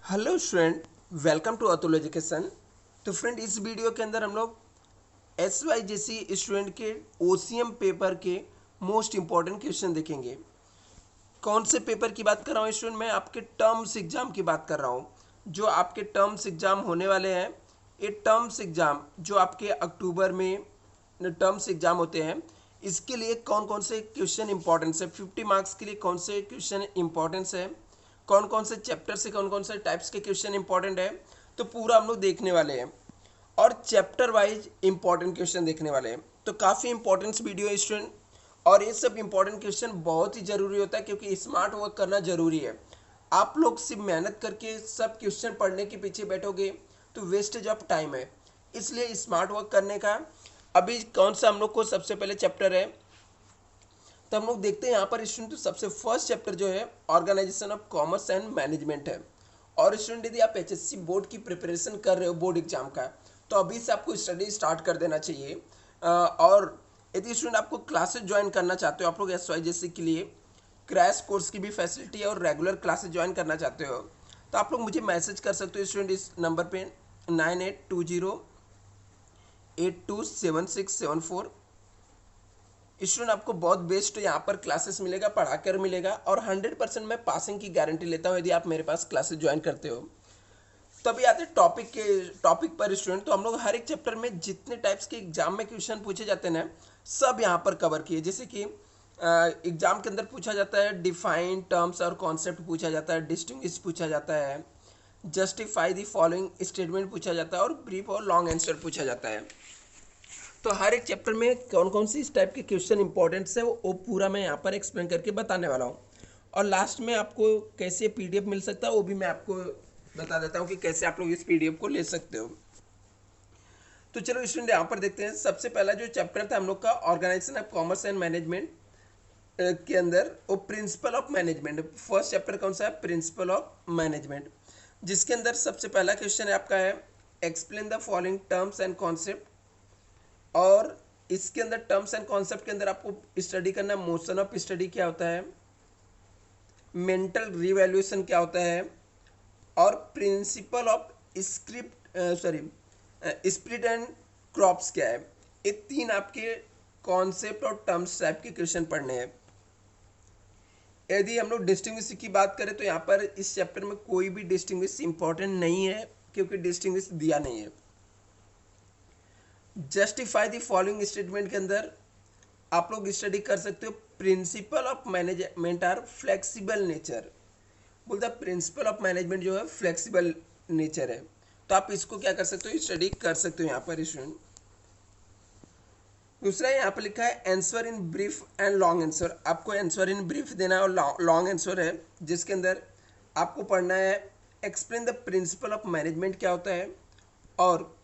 Hello student, welcome to Atul education. तो friend, इस वीडियो के अंदर हम लोग एस वाई जैसी स्टूडेंट के ओसीएम पेपर के मोस्ट इम्पॉर्टेंट क्वेश्चन देखेंगे। कौन से पेपर की बात कर रहा हूँ स्टूडेंट? मैं आपके टर्म्स एग्जाम की बात कर रहा हूँ। जो आपके टर्म्स एग्जाम होने वाले हैं, ये टर्म्स एग्जाम जो आपके अक्टूबर में टर्म्स एग्जाम होते हैं, इसके लिए कौन कौन से क्वेश्चन इंपॉर्टेंस है, 50 मार्क्स के लिए कौन से क्वेश्चन इंपॉर्टेंस है, कौन कौन से चैप्टर से कौन कौन से टाइप्स के क्वेश्चन इंपॉर्टेंट है, तो पूरा हम लोग देखने वाले हैं और चैप्टर वाइज इंपॉर्टेंट क्वेश्चन देखने वाले हैं। तो काफ़ी इंपॉर्टेंट वीडियो है स्टूडेंट, और ये सब इंपॉर्टेंट क्वेश्चन बहुत ही ज़रूरी होता है क्योंकि स्मार्ट वर्क करना ज़रूरी है। आप लोग सिर्फ मेहनत करके सब क्वेश्चन पढ़ने के पीछे बैठोगे तो वेस्टेज ऑफ टाइम है। इसलिए स्मार्ट वर्क करने का अभी कौन सा हम लोग को सबसे पहले चैप्टर है, तो हम लोग देखते हैं यहाँ पर स्टूडेंट। तो सबसे फर्स्ट चैप्टर जो है organisation of commerce and management है। और स्टूडेंट, यदि आप एचएससी बोर्ड की प्रिपरेशन कर रहे हो बोर्ड एग्जाम का, तो अभी से आपको स्टडी स्टार्ट कर देना चाहिए। और यदि स्टूडेंट आपको क्लासेस ज्वाइन करना चाहते हो, आप लोग एस वाई जैसे के लिए क्रैश कोर्स की भी फैसिलिटी है और रेगुलर क्लासेस ज्वाइन करना चाहते हो, तो आप लोग मुझे मैसेज कर सकते हो स्टूडेंट इस नंबर पे 9820827674। स्टूडेंट, आपको बहुत बेस्ट यहाँ पर क्लासेस मिलेगा, पढ़ाकर मिलेगा, और 100% मैं पासिंग की गारंटी लेता हूँ यदि आप मेरे पास क्लासेस ज्वाइन करते हो। तभी आते टॉपिक पर स्टूडेंट। तो हम लोग हर एक चैप्टर में जितने टाइप्स के एग्जाम में क्वेश्चन पूछे जाते हैं ना, सब यहाँ पर कवर किए। जैसे कि एग्जाम के अंदर पूछा जाता है डिफाइन टर्म्स और कॉन्सेप्ट पूछा जाता है, डिस्टिंग्विश पूछा जाता है, जस्टिफाई द फॉलोइंग स्टेटमेंट पूछा जाता है, और ब्रीफ और लॉन्ग आंसर पूछा जाता है। तो हर एक चैप्टर में कौन कौन सी इस टाइप के क्वेश्चन इंपॉर्टेंट्स है वो पूरा मैं यहाँ पर एक्सप्लेन करके बताने वाला हूँ। और लास्ट में आपको कैसे पीडीएफ मिल सकता है वो भी मैं आपको बता देता हूँ कि कैसे आप लोग इस पीडीएफ को ले सकते हो। तो चलो स्टूडेंट, यहाँ पर देखते हैं। सबसे पहला जो चैप्टर था हम लोग का organisation of commerce and management के अंदर वो principle of management. First chapter कौन सा है? प्रिंसिपल ऑफ मैनेजमेंट, जिसके अंदर सबसे पहला क्वेश्चन है आपका है explain the following terms and concept. और इसके अंदर टर्म्स एंड कॉन्सेप्ट के अंदर आपको स्टडी करना मोशन ऑफ स्टडी क्या होता है, मेंटल रिवैल्यूएशन क्या होता है, और principle of split and crops क्या है। ये तीन आपके कॉन्सेप्ट और टर्म्स टाइप के क्वेश्चन पढ़ने हैं। यदि हम लोग डिस्टिंग्विश की बात करें तो यहाँ पर इस चैप्टर में कोई भी डिस्टिंग्विश इंपॉर्टेंट नहीं है क्योंकि डिस्टिंग्विश दिया नहीं है। जस्टिफाई द फॉलोइंग स्टेटमेंट के अंदर आप लोग स्टडी कर सकते हो principle of management are flexible nature. बोलता है प्रिंसिपल ऑफ मैनेजमेंट जो है फ्लेक्सिबल नेचर है, तो आप इसको क्या कर सकते हो, स्टडी कर सकते हो यहाँ पर स्टूडेंट। दूसरा यहाँ पर लिखा है answer in brief and long answer. आपको आंसर इन ब्रीफ देना है और लॉन्ग आंसर है, जिसके अंदर आपको पढ़ना है explain the principal of management क्या होता है, और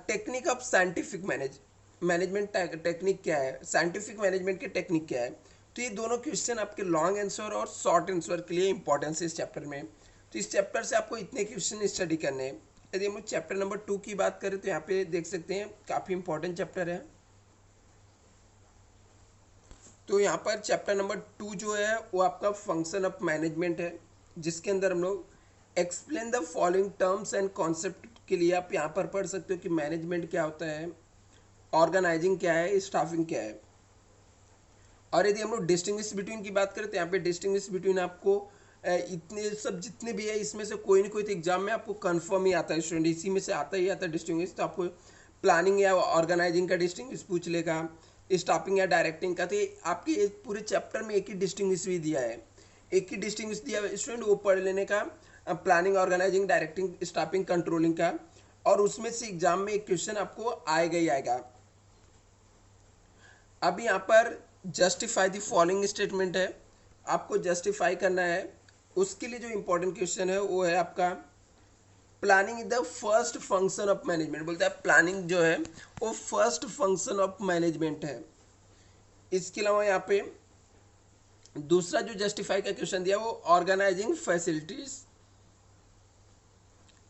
technique of scientific management technique क्या है, साइंटिफिक मैनेजमेंट की टेक्निक क्या है। तो ये दोनों क्वेश्चन आपके लॉन्ग आंसर और शॉर्ट आंसर के लिए इंपॉर्टेंस है इस चैप्टर में। तो इस चैप्टर से आपको इतने क्वेश्चन स्टडी करने हैं। यदि हम चैप्टर नंबर 2 की बात करें तो यहाँ पे देख सकते हैं काफ़ी इंपॉर्टेंट चैप्टर है। तो यहाँ पर चैप्टर नंबर 2 जो है वो आपका फंक्शन ऑफ मैनेजमेंट है, जिसके अंदर हम लोग explain the following terms and concept के लिए आप यहाँ पर पढ़ सकते हो कि मैनेजमेंट क्या होता है, ऑर्गेनाइजिंग क्या है, स्टाफिंग क्या है। और यदि हम लोग डिस्टिंग्विश बिटवीन की बात करें तो यहाँ पे डिस्टिंग्विश बिटवीन आपको इतने सब जितने भी है इसमें से कोई ना कोई तो एग्जाम में आपको कंफर्म ही आता है स्टूडेंट, इसी में से आता ही आता है डिस्टिंग्विश। तो आपको प्लानिंग या ऑर्गेनाइजिंग का डिस्टिंग्विश पूछ लेगा, स्टाफिंग या डायरेक्टिंग का। तो आपके पूरे चैप्टर में एक ही डिस्टिंग्विश भी दिया है, एक ही डिस्टिंग्विश दिया है स्टूडेंट, वो पढ़ लेने का planning, organising, directing, staffing, controlling का। और उसमें से एग्जाम में एक क्वेश्चन आपको आएगा ही आएगा। अब यहाँ पर जस्टिफाई द फॉलोइंग स्टेटमेंट है, आपको जस्टिफाई करना है। उसके लिए जो इंपॉर्टेंट क्वेश्चन है वो है आपका planning is the first function of management. बोलता है प्लानिंग जो है वो फर्स्ट फंक्शन ऑफ मैनेजमेंट है। इसके अलावा यहाँ पे दूसरा जो जस्टिफाई का क्वेश्चन दिया वो organising facilities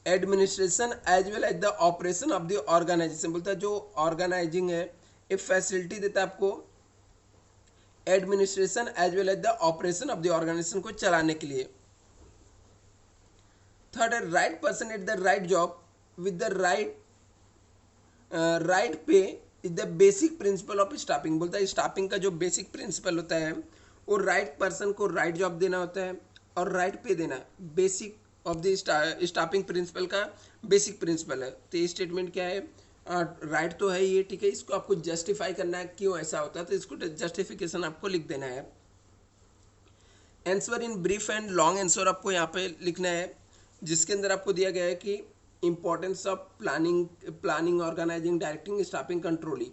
administration as well as the operation of the organisation. बोलता है जो ऑर्गेनाइजिंग है ये फैसिलिटी देता है आपको administration as well as the operation of the organisation को चलाने के लिए। थर्ड है right person at the right job with the right pay is the basic principle of staffing. बोलता है स्टाफिंग का जो बेसिक प्रिंसिपल होता है वो राइट पर्सन को राइट जॉब देना होता है और राइट पे देना basic of the staffing principle का बेसिक प्रिंसिपल है। तो ये स्टेटमेंट क्या है, राइट तो है ये, ठीक है, इसको आपको जस्टिफाई करना है क्यों ऐसा होता है, तो इसको जस्टिफिकेशन आपको लिख देना है। Answer in brief and long answer आपको यहाँ पे लिखना है, जिसके अंदर आपको दिया गया है कि importance of planning organising directing staffing controlling,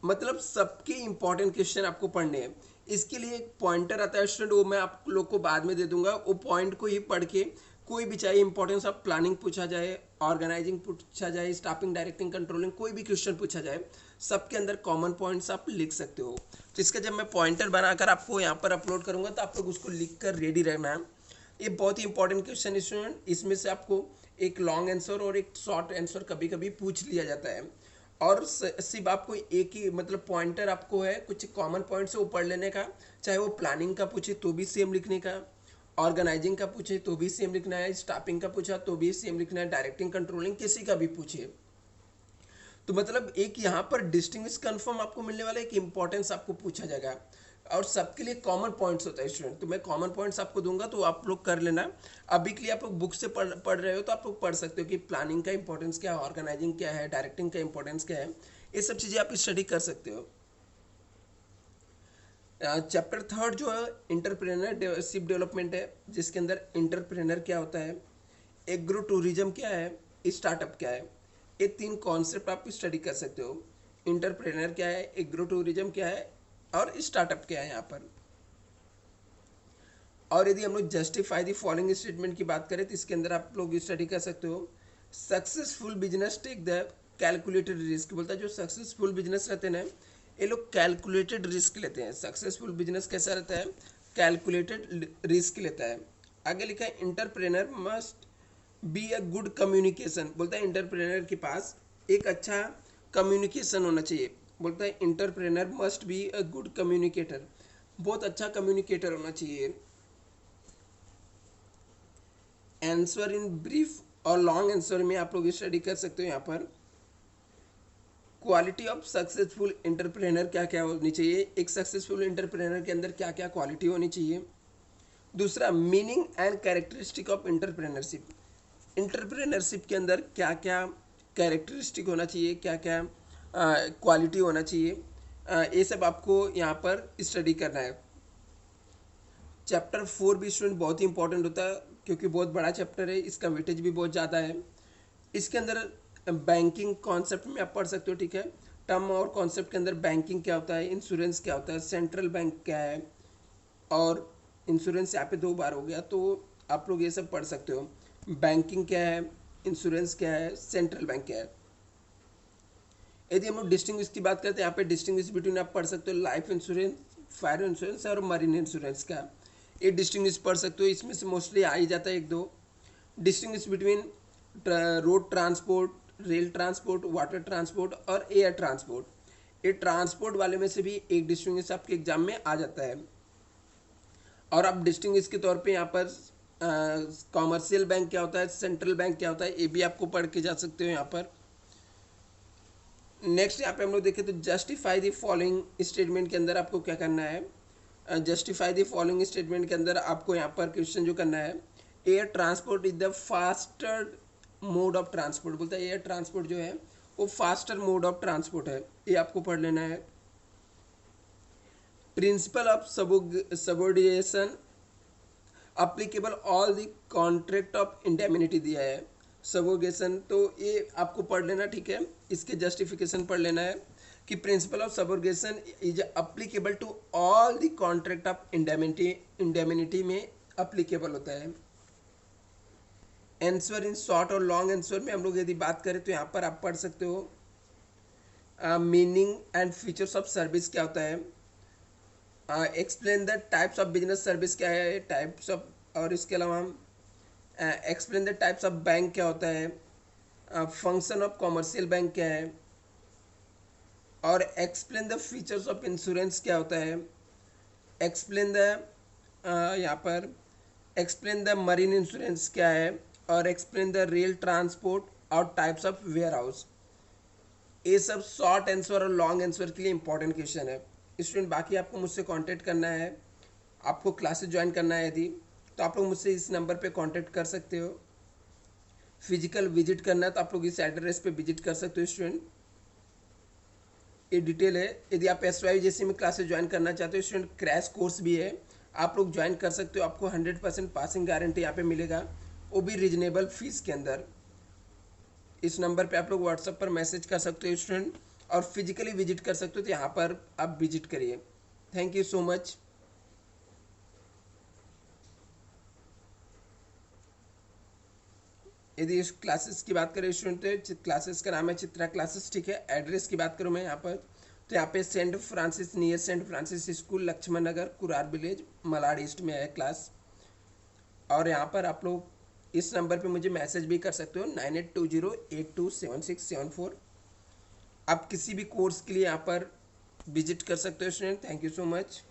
मतलब सबके इंपॉर्टेंट क्वेश्चन आपको पढ़ने हैं। इसके लिए एक पॉइंटर आता है स्टूडेंट, वो मैं आप लोग को बाद में दे दूंगा। वो पॉइंट को ही पढ़ के कोई भी चाहे इंपॉर्टेंस ऑफ प्लानिंग पूछा जाए, ऑर्गेनाइजिंग पूछा जाए, स्टाफिंग डायरेक्टिंग कंट्रोलिंग, कोई भी क्वेश्चन पूछा जाए, सबके अंदर कॉमन पॉइंट्स आप लिख सकते हो। तो इसका जब मैं पॉइंटर बनाकर आपको यहाँ पर अपलोड करूँगा तो आप लोग उसको लिख कर रेडी रहना है। ये बहुत ही इंपॉर्टेंट क्वेश्चन है स्टूडेंट, इसमें से आपको एक लॉन्ग आंसर और एक शॉर्ट आंसर कभी कभी पूछ लिया जाता है, और सिर्फ आपको एक ही मतलब पॉइंटर आपको है कुछ कॉमन पॉइंट्स वो पढ़ लेने का, चाहे वो प्लानिंग का पूछे तो भी सेम लिखने का, ऑर्गेनाइजिंग का पूछे तो भी सेम लिखना है, स्टाफिंग का पूछा तो भी सेम लिखना है, डायरेक्टिंग कंट्रोलिंग किसी का भी पूछे। तो मतलब एक यहाँ पर डिस्टिंग्विश कंफर्म आपको मिलने वाला है, एक इंपॉर्टेंस आपको पूछा जाएगा और सबके लिए कॉमन पॉइंट्स होता है स्टूडेंट। तो मैं कॉमन पॉइंट्स आपको दूंगा तो आप लोग कर लेना। अभी के लिए आप लोग बुक से पढ़ रहे हो तो आप लोग पढ़ सकते हो कि प्लानिंग का इंपॉर्टेंस क्या है, ऑर्गेनाइजिंग क्या है, डायरेक्टिंग का इंपॉर्टेंस क्या है, ये सब चीज़ें आप स्टडी कर सकते हो। चैप्टर थर्ड जो है एंटरप्रेन्योरशिप डेवलपमेंट है, जिसके अंदर एंटरप्रेन्योर क्या होता है, एग्रो टूरिज्म क्या है, स्टार्टअप क्या है, ये तीन कॉन्सेप्ट आप स्टडी कर सकते हो। एंटरप्रेन्योर क्या है, एग्रो टूरिज्म क्या है और स्टार्टअप क्या है यहाँ पर। और यदि हम लोग जस्टिफाई द फॉलोइंग स्टेटमेंट की बात करें तो इसके अंदर आप लोग स्टडी कर सकते हो, successful business take the calculated risk. बोलता है जो सक्सेसफुल बिजनेस रहते हैं ना ये लोग कैलकुलेटेड रिस्क लेते हैं। सक्सेसफुल बिजनेस कैसा रहता है, कैलकुलेटेड रिस्क लेता है। आगे लिखा है entrepreneur must be a good communication. बोलता है एंटरप्रेन्योर के पास एक अच्छा कम्युनिकेशन होना चाहिए। बोलता है entrepreneur must be a good communicator, बहुत अच्छा कम्युनिकेटर होना चाहिए। आंसर इन ब्रीफ और लॉन्ग आंसर में आप लोग स्टडी कर सकते हो यहाँ पर क्वालिटी ऑफ सक्सेसफुल एंटरप्रेन्योर क्या क्या होनी चाहिए, एक सक्सेसफुल एंटरप्रेन्योर के अंदर क्या क्या क्वालिटी होनी चाहिए। दूसरा meaning and characteristic of entrepreneurship, entrepreneurship के अंदर क्या क्या कैरेक्टरिस्टिक होना चाहिए, क्या क्या क्वालिटी होना चाहिए, ये सब आपको यहाँ पर स्टडी करना है। चैप्टर 4 भी स्टूडेंट बहुत ही इंपॉर्टेंट होता है क्योंकि बहुत बड़ा चैप्टर है, इसका वेटेज भी बहुत ज़्यादा है। इसके अंदर बैंकिंग कॉन्सेप्ट में आप पढ़ सकते हो, ठीक है, टर्म और कॉन्सेप्ट के अंदर बैंकिंग क्या होता है, इंश्योरेंस क्या होता है, सेंट्रल बैंक क्या है, और इंश्योरेंस यहाँ पे 2 बार हो गया तो आप लोग ये सब पढ़ सकते हो। बैंकिंग क्या है, इंश्योरेंस क्या है, सेंट्रल बैंक क्या है। यदि हम लोग डिस्टिंग्विश की बात करते हैं यहाँ पे डिस्टिंग्विश बिटवीन आप पढ़ सकते हो लाइफ इंश्योरेंस, फायर इंश्योरेंस और मरीन इंश्योरेंस का, ये डिस्टिंग्विश पढ़ सकते हो। इसमें से मोस्टली आ ही जाता है 1-2। Distinguish between road transport, rail transport, water transport और एयर ट्रांसपोर्ट, ये ट्रांसपोर्ट वाले में से भी एक डिस्टिंग्विश आपके एग्जाम में आ जाता है। और आप डिस्टिंग्विश के तौर पे यहाँ पर कॉमर्शियल बैंक क्या होता है, सेंट्रल बैंक क्या होता है, ये भी आपको पढ़ के जा सकते हो यहाँ पर। नेक्स्ट यहाँ पे हम लोग देखें तो जस्टिफाई द फॉलोइंग स्टेटमेंट के अंदर आपको क्या करना है, जस्टिफाई द फॉलोइंग स्टेटमेंट के अंदर आपको यहाँ पर क्वेश्चन जो करना है, air transport is the faster mode of transport. बोलता है एयर ट्रांसपोर्ट जो है वो फास्टर मोड ऑफ ट्रांसपोर्ट है, ये आपको पढ़ लेना है। Principle of subordination applicable all the contract of indemnity दिया है, सबोर्गेशन, तो ये आपको पढ़ लेना, ठीक है। इसके जस्टिफिकेशन पढ़ लेना है कि principle of subrogation is applicable to all the contract of indemnity में अप्लीकेबल होता है। आंसर इन शॉर्ट और लॉन्ग आंसर में हम लोग यदि बात करें तो यहाँ पर आप पढ़ सकते हो meaning and features of service क्या होता है, explain the types of business service क्या है, टाइप्स ऑफ, और इसके अलावा explain the types of bank क्या होता है, फंक्शन ऑफ कॉमर्शियल बैंक क्या है, और explain the features of insurance क्या होता है, एक्सप्लेन द यहाँ पर एक्सप्लेन द मरीन इंश्योरेंस क्या है, और एक्सप्लेन द रेल ट्रांसपोर्ट और टाइप्स ऑफ वेयर हाउस। ये सब शॉर्ट आंसर और लॉन्ग आंसर के लिए इंपॉर्टेंट क्वेश्चन है स्टूडेंट। बाकी आपको मुझसे कांटेक्ट करना है, आपको क्लासेस ज्वाइन करना है यदि, तो आप लोग मुझसे इस नंबर पे कांटेक्ट कर सकते हो। फिजिकल विजिट करना है तो आप लोग इस एड्रेस पे विजिट कर सकते हो स्टूडेंट। ये डिटेल है। यदि आप SYJC में क्लासेस ज्वाइन करना चाहते हो स्टूडेंट, क्रैश कोर्स भी है, आप लोग ज्वाइन कर सकते हो। आपको 100% पासिंग गारंटी यहाँ पे मिलेगा, वो भी रिजनेबल फीस के अंदर। इस नंबर पे आप लोग व्हाट्सएप पर मैसेज कर सकते हो स्टूडेंट, और फिजिकली विजिट कर सकते हो तो यहाँ पर आप विजिट करिए। Thank you so much. यदि इस क्लासेस की बात करें स्टूडेंट, तो क्लासेस का नाम है चित्रा क्लासेस, ठीक है। एड्रेस की बात करूँ मैं यहाँ पर, तो यहाँ पे saint Francis, near saint Francis school, Laxman Nagar, Kurar village, Malad east में है क्लास। और यहाँ पर आप लोग इस नंबर पे मुझे मैसेज भी कर सकते हो 9820827674। आप किसी भी कोर्स के लिए यहाँ पर विजिट कर सकते हो student. Thank you so much.